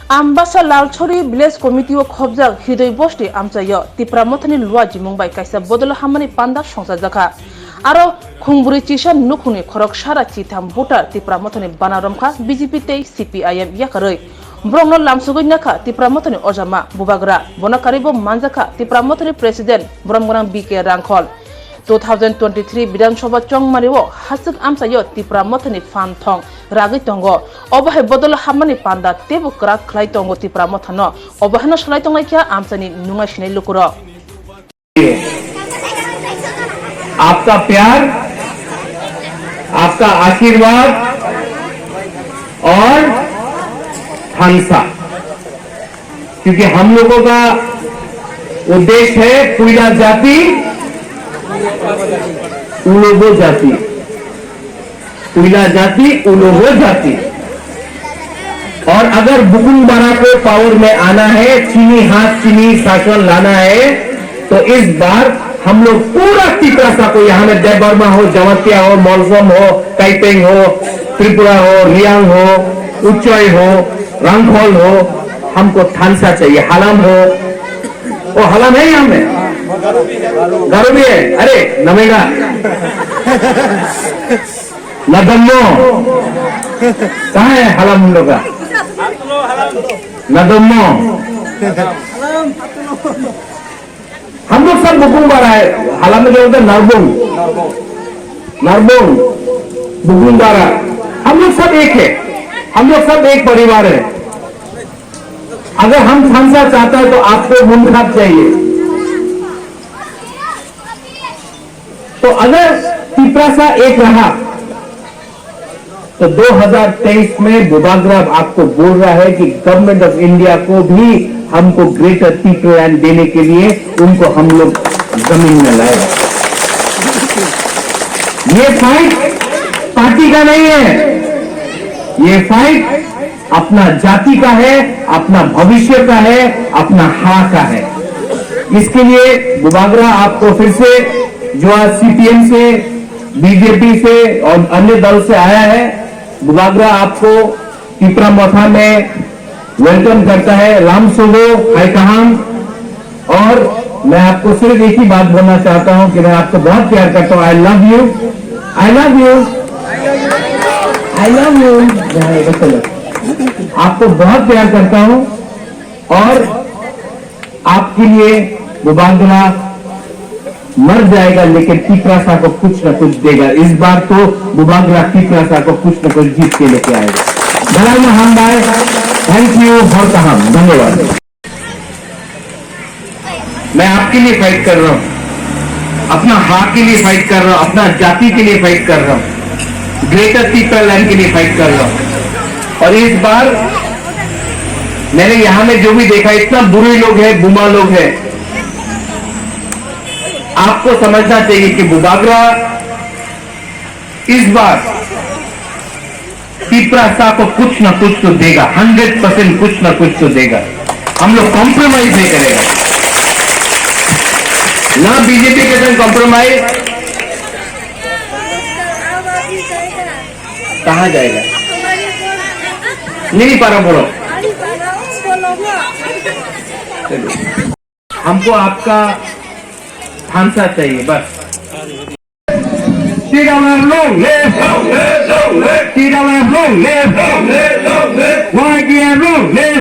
Ambasa Lalchori Village Committee of Khobjak Hidoi Bosti Amchayo Tipra Mothani Lua Jimungbai Kaisa Bodol Hamani Panda Songsajaka Aro Khungburi Chisha Nukuni Khorok Shara Chitam Voter Tipra Mothani Banaromka BJP Tei CPIM Yakaroi Brongno Lamsugoi Naka Tipra Mothani Ojama Bubagra Bonakaribo Manjaka Tipra Mothani President Bromgrang BK Rangkhol 2023 Bidhan Sabha Chongmariwo Hasuk Amsayo Tipra Mothani Fan Thong Ragi Tongo Obahe Bodol Hamani Panda Tebu Krak Klai Tongo Tipra Mothano Obahano Shlai Tongaikia Amsani Nunga Shinai Lukuro आपका प्यार, आपका आशीर्वाद और हंसा, क्योंकि हम लोगों का उद्देश्य है पुइला जाति उलोगो जाति, पुइला जाति उलोगो जाति। और अगर बुकुंबारा को पावर में आना है, चीनी हाथ चीनी शासन लाना है, तो इस बार हम लोग पूरा तिप्रासा को यहाँ में जय बर्मा हो, जमतिया हो, मौलसम हो, टाइपेंग हो, त्रिपुरा हो, रियांग हो, उच्चय हो, रंगखोल हो, हमको थानसा चाहिए, हलम हो, वो हलम है यहाँ में, गारो भी है, अरे नमेगा, नदम्मो, कहाँ है हलम हम लोग का? नदम्मो, हम लोग सब बुकुंबारा है, हालांकि में जो होता है नरबोंग, बुकुंबारा, हम लोग सब एक है, हम लोग सब एक परिवार है। अगर हम थानसा चाहता है तो आपको मुंखाब चाहिए। तो अगर तिप्रासा एक रहा, तो 2023 में बुबाग्रा आपको बोल रहा है कि गवर्नमेंट ऑफ इंडिया को भी हमको ग्रेटर तिप्रा लैंड देने के लिए उनको हम लोग जमीन में लाए। ये फाइट पार्टी का नहीं है, ये फाइट अपना जाति का है, अपना भविष्य का है, अपना हा का है। इसके लिए बुबाग्रा आपको फिर से जो आज सीपीएम से, बीजेपी से और अन्य दल से आया है, बुबाग्रा आपको तिप्रा मोथा में वेलकम करता है। राम सोगो हाय कहाम। और मैं आपको सिर्फ एक ही बात बोलना चाहता हूं कि मैं आपको बहुत प्यार करता हूं। I love you, I love you, I love you. आपको बहुत प्यार करता हूं और आपके लिए बुबाग्रा मर जाएगा लेकिन तिप्रासा को कुछ न कुछ देगा। इस बार तो बुबाग्रा तिप्रासा को कुछ न कुछ जीत के लेके आएगा। बराबर हम भाई, थैंक यू फॉर कहाम, धन्यवाद। मैं आपके लिए फाइट कर रहा हूं, अपना हाथ के लिए फाइट कर रहा हूं, अपना जाति के लिए फाइट कर रहा हूं, ग्रेटर तिप्रा लैंड के लिए फाइट कर रहा हूं। और इस बार मैंने यहां में जो भी देखा, इतना बुरे लोग हैं, बुमा लोग हैं। आपको समझना चाहिए कि बुबाग्रा इस बार तिप्रासा को कुछ ना कुछ तो देगा, 100% कुछ ना कुछ तो देगा। हम लोग कॉम्प्रोमाइज नहीं करेगा, ना बीजेपी के साथ कॉम्प्रोमाइज। कहां जाएगा? नहीं पा रहा, बोलो। हमको आपका थानसा चाहिए बस। long live, long live, long live, long live, long live, long live, long live, long live.